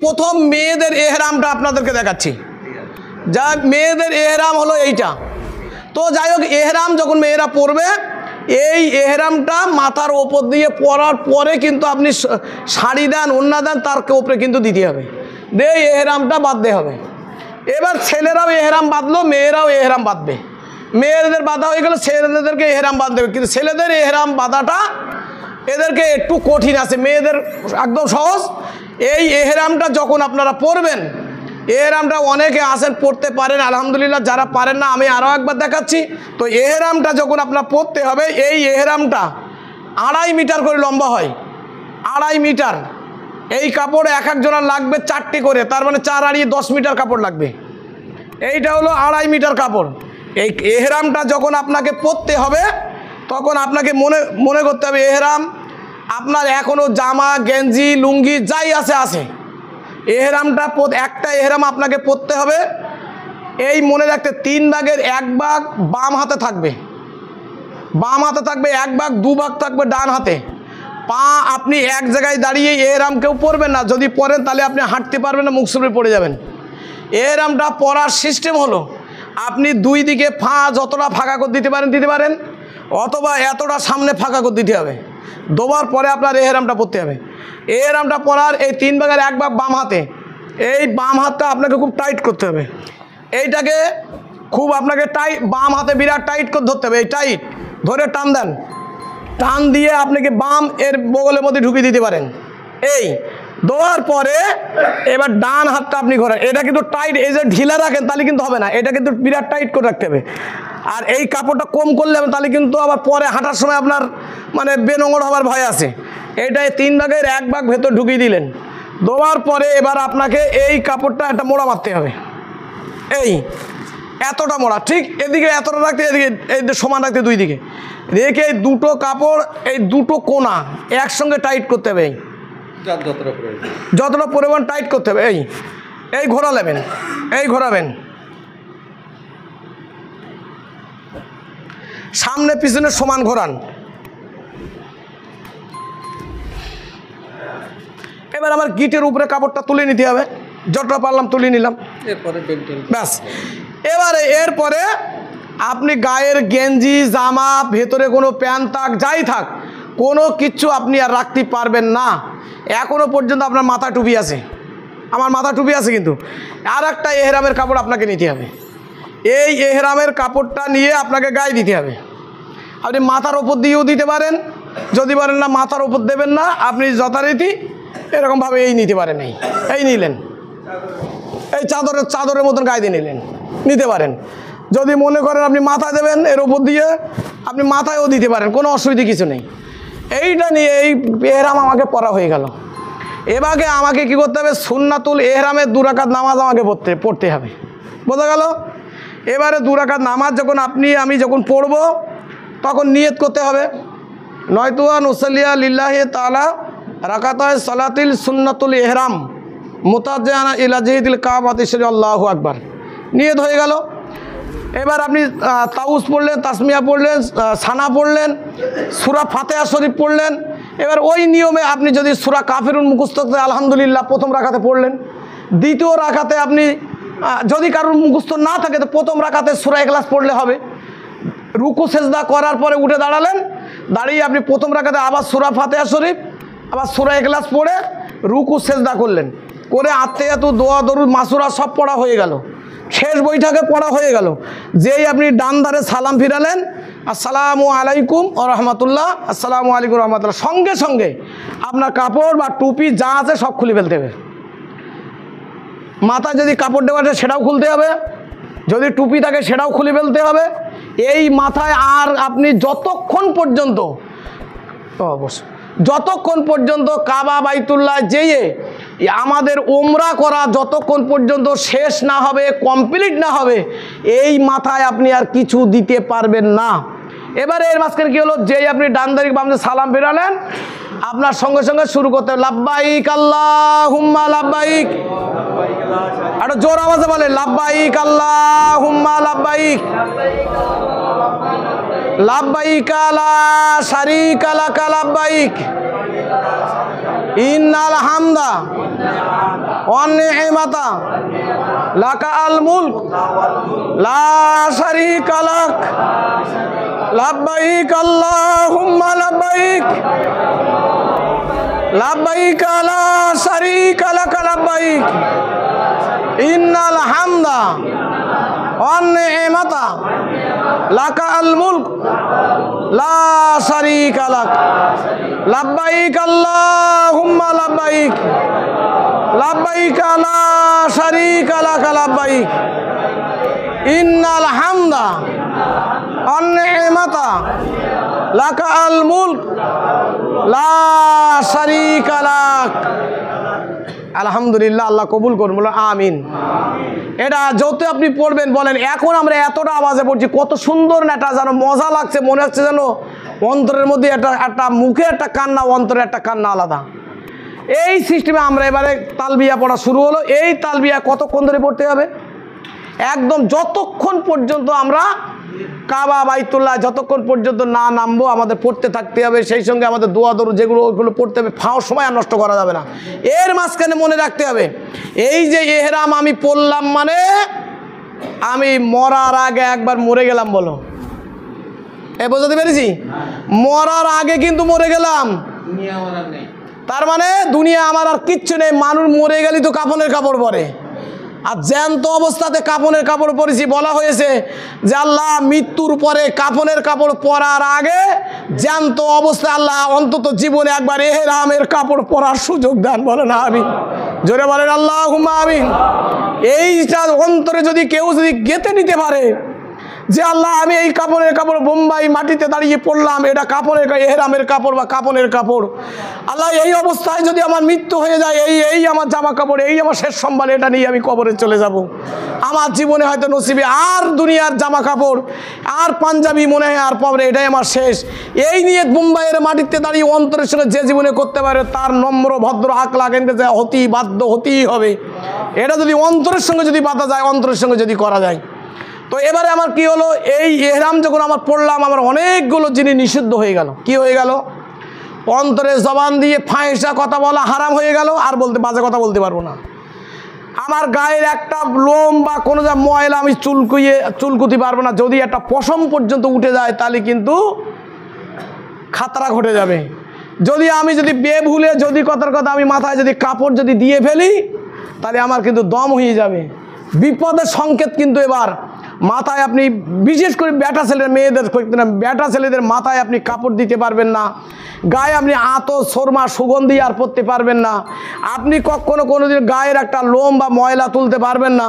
প্রথম মেয়েদের এহরামটা আপনাদেরকে দেখাচ্ছি। যা মেয়েদের এহরাম হলো এইটা। তো যাই হোক, এহরাম যখন মেয়েরা পরবে, এই এহরামটা মাথার ওপর দিয়ে পরার পরে কিন্তু আপনি শাড়ি দেন, ওড়না দেন, তার উপরে কিন্তু দিতে হবে, দিয়ে এহরামটা বাঁধতে হবে। এবার ছেলেরাও এহরাম বাঁধলো, মেয়েরাও এহরাম বাঁধবে। মেয়েদের বাঁধা হয়ে গেলে ছেলেদেরকে এহরাম বাঁধতে হবে, কিন্তু ছেলেদের এহরাম বাঁধাটা এদেরকে একটু কঠিন আছে, মেয়েদের একদম সহজ। এই এহরামটা যখন আপনারা পরবেন, এহরামটা অনেকে আসেন পড়তে পারেন আলহামদুলিল্লাহ, যারা পারেন না আমি আরও একবার দেখাচ্ছি। তো এহরামটা যখন আপনার পরতে হবে, এই এহরামটা 2.5 মিটার করে লম্বা হয়, 2.5 মিটার। এই কাপড় এক একজনের লাগবে 4টি করে, তার মানে 4 আর 10 মিটার কাপড় লাগবে। এইটা হলো 2.5 মিটার কাপড়। এই এহরামটা যখন আপনাকে পরতে হবে, তখন আপনাকে মনে করতে হবে এহরাম আপনার এখনও জামা গেঞ্জি লুঙ্গি যাই আছে এহরামটা একটা এহরাম আপনাকে পরতে হবে। এই মনে রাখতে 3 ভাগের 1 ভাগ বাম হাতে থাকবে, 1 ভাগ 2 ভাগ থাকবে ডান হাতে। পা আপনি এক জায়গায় দাঁড়িয়ে এহরাম কেউ পরবেন না, যদি পরেন তাহলে আপনি হাঁটতে পারবেন না, মুখ সুরে পড়ে যাবেন। এহরামটা পরার সিস্টেম হলো, আপনি 2 দিকে যতটা ফাঁকা করে দিতে পারেন, অথবা এতটা সামনে ফাঁকা করে দিতে হবে। দেওয়ার পরে আপনার এহরামটা পরতে হবে। এহরামটা পরার এই 3 ভাগের 1 ভাগ বাম হাতে, এই বাম হাতটা আপনাকে খুব টাইট করতে হবে। এইটাকে খুব আপনাকে বাম হাতে বিরাট টাইট করে ধরতে হবে। এই টাইট ধরে টান দেন, টান দিয়ে আপনাকে বাম এর বগলের মধ্যে ঢুকিয়ে দিতে পারেন। এই দেওয়ার পরে এবার ডান হাতটা আপনি ঘোরান। এটা কিন্তু টাইট, এই যে ঢিলা রাখেন তাহলে কিন্তু হবে না, এটা কিন্তু বিরাট টাইট করে রাখতে হবে। আর এই কাপড়টা কম করলে তাহলে কিন্তু আবার পরে হাঁটার সময় আপনার মানে বেনোঙর হওয়ার ভয় আছে। এইটাই 3 ভাগের 1 ভাগ ভেতর ঢুকিয়ে দিলেন। দেওয়ার পরে এবার আপনাকে এই কাপড়টা একটা মোড়া মারতে হবে, এই এতটা মোড়া, ঠিক এদিকে এতটা রাখতে, এদিকে এই সমান রাখতে, 2 দিকে রেখে এই দুটো কাপড়, এই দুটো কোনা একসঙ্গে টাইট করতে হবে। যতটা পরিমাণ টাইট করতে হবে। এই ঘোরালেবেন, এই ঘোরাবেন, সামনে পিছনে সমান ঘোরান। এবার আমার গিটের উপরে কাপড়টা তুলে নিতে হবে, যতটা পারলাম তুলে নিলাম, ব্যাস। এবারে এরপরে আপনি গায়ের গেঞ্জি জামা ভেতরে কোনো প্যান্ট থাক যাই থাক, কোনো কিচ্ছু আপনি আর রাখতে পারবেন না। এখনও পর্যন্ত আপনার মাথা টুপি আছে, আমার মাথা টুপি আছে, কিন্তু আর একটা এহরামের কাপড় আপনাকে নিতে হবে। এই এহরামের কাপড়টা নিয়ে আপনাকে গায়ে দিতে হবে। আপনি মাথার ওপর দিয়েও দিতে পারেন, যদি পারেন না মাথার ওপর দেবেন না, আপনি যথারীতি এরকমভাবে এই নিতে পারেন। এই নিলেন, এই চাদরের মতন গায়ে দিয়ে নিতে পারেন। যদি মনে করেন আপনি মাথায় দেবেন, এর ওপর দিয়ে আপনি মাথায়ও দিতে পারেন, কোনো অসুবিধা কিছু নেই। এইটা নিয়ে এই এহরাম আমাকে পড়া হয়ে গেল। এবারে আমাকে কি করতে হবে, সুন্নাতুল এহরামের 2 রাকাত নামাজ আমাকে পড়তে হবে, বোঝা গেল? এবারে 2 রাকাত নামাজ যখন আমি যখন পড়ব, তখন নিয়ত করতে হবে, নয়তুয়া নুসাল্লিয়া লিল্লাহি তাআলা রাকাতায় সালাতিল সুন্নাতুল ইহরাম মুতাজ্জিআনা ইলা জিহিদিল কাবাতি শরীফ, আল্লাহু আকবার, নিয়ত হয়ে গেল। এবার আপনি তাউস পড়লেন, তাসমিয়া পড়লেন, সানা পড়লেন, সূরা ফাতিহা শরীফ পড়লেন। এবার ওই নিয়মে আপনি যদি সূরা কাফিরুন মুখস্থ আলহামদুলিল্লাহ 1ম রাকাতে পড়লেন, 2য় রাকাতে আপনি যদি কারোর মুখস্থ না থাকে তো 1ম রাকাতে সূরা ইখলাস পড়লে হবে। রুকু সেজদা করার পরে উঠে দাঁড়ালেন, দাঁড়িয়ে আপনি 1ম রাকাতে আবার সূরা ফাতিহা শরীফ আবার সূরা ইখলাস পড়ে রুকু সেজদা করলেন, করে আত্তাহিয়াতু দোয়া দরুদ মাসুরা সব পড়া হয়ে গেল, শেষ বৈঠকে পড়া হয়ে গেল। যেই আপনি ডান ধারে সালাম ফিরালেন, আসসালামু আলাইকুম ওয়া রাহমাতুল্লাহ, আসসালামু আলাইকুম রহমতুল্লাহ, সঙ্গে সঙ্গে আপনার কাপড় বা টুপি যা আছে সব খুলে ফেলতে হবে। মাথায় যদি কাপড় দেওয়া আছে সেটাও খুলতে হবে, যদি টুপি থাকে সেটাও খুলে ফেলতে হবে। এই মাথায় আর আপনি যতক্ষণ পর্যন্ত কাবা বাইতুল্লাহ যেয়ে আমাদের উমরা করা যতক্ষণ পর্যন্ত শেষ না হবে, কমপ্লিট না হবে, এই মাথায় আপনি আর কিছু দিতে পারবেন না। এবারে এর মাঝখানে কি হলো, যেই আপনি ডান দিকে বাম দিকে সালাম ফেরালেন, আপনার সঙ্গে সঙ্গে শুরু করতে হবে লাব্বাইক আল্লাহুম্মা লাব্বাইক, আরো জোর আওয়াজে বলে লাব্বাইক আল্লাহুম্মা লাব্বাইক, লাব্বাইক লা শারীকা লাকা লাব্বাইক, ইন্নাল হামদা ওয়ান নি'মাতা লাকা আল মুলক লা শারীকা লাক লাব্বাইক আল্লাহুম্মা লাব্বাইক লাব্বাইক লা শারীকা লাক লাব্বাইক ইন্নাল হামদা ওয়ান নি'মাতা লাকা আল মুলক লা শারীকা লাক লাব্বাইক আল্লাহুম্মা লাব্বাইক লাব্বাইক লা শারীকা লাক লাব্বাইক ইন্নাল হামদা ওয়ান নি'মাতা লাকা আল মুলক লা শারীকা লাক। আলহামদুলিল্লাহ, আল্লাহ কবুল করুন, বলুন আমিন। এটা যত আপনি পড়বেন বলেন। এখন আমরা এতটা আওয়াজে পড়ছি, কত সুন্দর না, এটা যেন মজা লাগছে, মনে হচ্ছে যেন অন্তরের মধ্যে একটা মুখে একটা কান্না, অন্তরে একটা কান্না আলাদা। এই সিস্টেমে আমরা এবারে তালবিয়া পড়া শুরু হলো। এই তালবিয়া কতক্ষণ ধরে পড়তে হবে? একদম যতক্ষণ পর্যন্ত আমরা কাবা বাইতুল্লাহ যতক্ষণ পর্যন্ত না নামবো আমাদের পড়তে থাকতে হবে। সেই সঙ্গে আমাদের দোয়া দরুদ যেগুলো ওইগুলো পড়তে হবে, ফাও সময় আর নষ্ট করা যাবে না। এর মাঝখানে মনে রাখতে হবে, এই যে এহরাম আমি পড়লাম মানে আমি মরার আগে একবার মরে গেলাম। বলো, এ বোঝাতে পেরেছি? মরার আগে কিন্তু মরে গেলাম, তার মানে দুনিয়া আমার আর কিচ্ছু নেই। মানুষ মরে গেলি তো কাফনের কাপড় পরে, আর জ্যান্ত অবস্থাতে কাফনের কাপড় পরেছি। বলা হয়েছে যে আল্লাহ মৃত্যুর পরে কাফনের কাপড় পরার আগে জ্যান্ত অবস্থায় আল্লাহ অন্তত জীবনে একবার এহরামের কাপড় পরার সুযোগ দেন। বলেন আমিন, জোরে বলেন আল্লাহুম্মা আমিন। এইটা অন্তরে যদি কেউ যদি গেঁথে নিতে পারে যে আল্লাহ আমি এই কাপড়ের কাপড় বোম্বাই মাটিতে দাঁড়িয়ে পড়লাম, এটা কাপড়ের এহরামের কাপড় বা কাপড়ের কাপড়, আল্লাহ এই অবস্থায় যদি আমার মৃত্যু হয়ে যায়, এই আমার জামা কাপড়, এই আমার শেষ সম্বল, এটা নিয়ে আমি কবরে চলে যাব। আমার জীবনে হয়তো নসিবে আর দুনিয়ার জামা কাপড় আর পাঞ্জাবি মনে হয় আর পাবে, এটাই আমার শেষ। এই নিয়ে বোম্বাইয়ের মাটিতে দাঁড়িয়ে অন্তরের সঙ্গে যে জীবনে করতে পারে তার নম্র ভদ্র আখলাক এনতে হতেই বাধ্য, হতেই হবে। এটা যদি অন্তরের সঙ্গে যদি বাধা যায়, অন্তরের সঙ্গে যদি করা যায়। তো এবারে আমার কি হলো, এই এহরাম যখন আমার পড়লাম, আমার অনেকগুলো জিনিস নিষিদ্ধ হয়ে গেল। কি হয়ে গেল? অন্তরে জবান দিয়ে ফাহিশা কথা বলা হারাম হয়ে গেল, আর বাজে কথা বলতে পারবো না। আমার গায়ের একটা লোম বা কোনো যা ময়লা আমি চুলকুতি পারবো না। যদি একটা পশম পর্যন্ত উঠে যায় তাহলে কিন্তু খাতরা ঘটে যাবে। যদি আমি বেভুলে যদি কথার কথা আমি মাথায় যদি কাপড় যদি দিয়ে ফেলি তাহলে আমার কিন্তু দম হয়ে যাবে। বিপদের সংকেত কিন্তু এবার মাথায় আপনি, বিশেষ করে বেটা ছেলের মেয়েদের, বেটা ছেলেদের মাথায় আপনি কাপড় দিতে পারবেন না, গায়ে আপনি আতর সোরমা সুগন্ধি আর পরতে পারবেন না, আপনি কখনো কোনোদিন গায়ের একটা লোম বা ময়লা তুলতে পারবেন না।